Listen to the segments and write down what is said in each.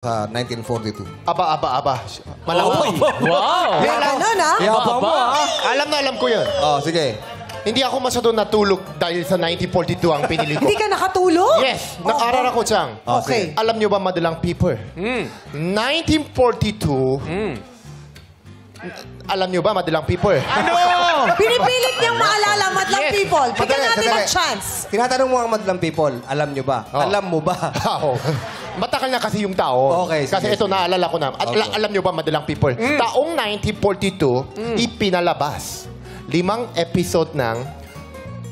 sa 1942. Aba. Malaway. Wow! Wala na, na. Yabang mo, ha? Alam ko yun. Oh, sige. Hindi ako masyado natulog dahil sa 1942 ang pinili ko. Hindi ka nakatulog? Yes, nag-aral ako dyan. Okay. Alam niyo ba, madalang people? 1942, alam niyo ba, madalang people? Ano? Pinipilit niyang maalala, madlang Yes. people. Bigyan Madali, natin sandali. ng chance. Tinatanong mo ang madlang people, alam nyo ba? Oh. Alam mo ba? Oo. Matakal na kasi yung tao. Okay, sige, Kasi ito, sige. naalala ko na. At Okay. alam niyo ba, madalang people? Taong 1942, ipinalabas 5 episode ng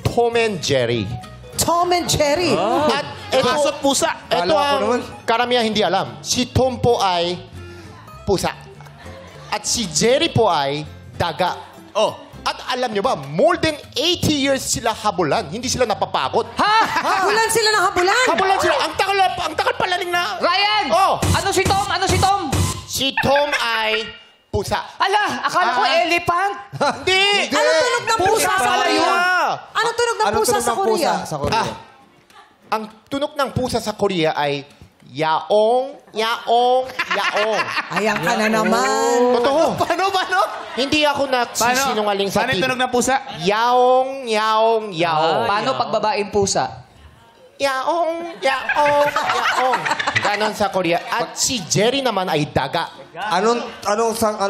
Tom and Jerry. Tom and Jerry. At ito, Aso't pusa. ito Kala ko ang naman. karamihan hindi alam. Si Tom po ay pusa. At si Jerry po ay daga. Oh. At alam niyo ba, more than 80 years sila habulan. Hindi sila napapagod. Habulan sila ng habulan. Habulan sila. Ang takal palaling na. Ryan! Oh. Ano si Tom? Ano si Tom? Si Tom ay pusa. Ala, akala ko elephant. Hindi. Ano tunog ng pusa sa pala Korea? yun. Ano tunog ng Anong pusa tunog sa ng Korea? pusa sa Korea? Ang tunog ng pusa sa Korea ay yaong, yaong, yaong. Ayan ka na naman. Totoo. Paano? Hindi ako nagsisinungaling sa Paano yung TV. tunog ng pusa? Yaong, yaong, yaong. Paano pag babaeng pusa? Yaong, yaong, yaong. Ganon sa Korea. At si Jerry naman ay daga. Anong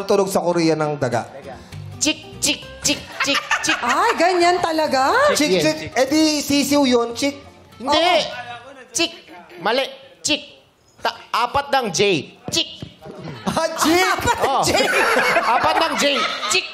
tunog sa Korea ng daga? Chik, chik, chik, chik, chik. Ay, ganyan talaga? Chik, Yes. chik. Eh di sisiw yun, chik. Hindi. Chik. Mali. Chik. Apat ng J. Chik. Chik! Oh. Apat ng J. Chik.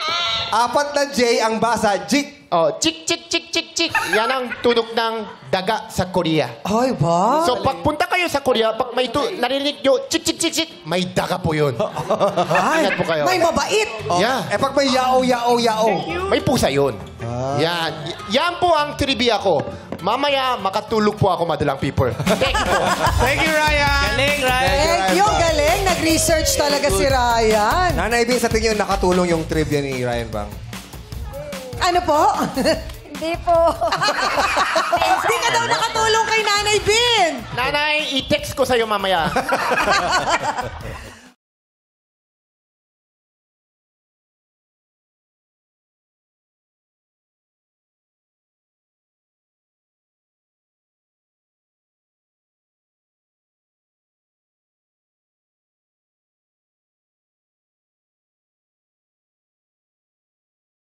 Apat na J ang basa, chik. Oh, chik, chik, chik, chik, chik. Yan ang tunog ng daga sa Korea. Ay, ba? So, pagpunta kayo sa Korea, pag may narinig nyo, chik, chik, chik, chik, may daga po yun. Ingat po kayo. May mabait. Yeah. Eh pag may yao, yao, yao. May pusa yun. Yan. Yan po ang trivia ko. Mamaya, makatulog po ako, madalang people. Thank you po. Thank you, Ryan. Galing, Ryan. Thank you, galing. Nag-research talaga si Ryan. Nanay Bing, sa tingin nakatulong yung trivia ni Ryan Bang? Ano po? Hindi po. Hindi ka daw nakatulong kay Nanay Bin. Nanay, i-text ko sa'yo mamaya.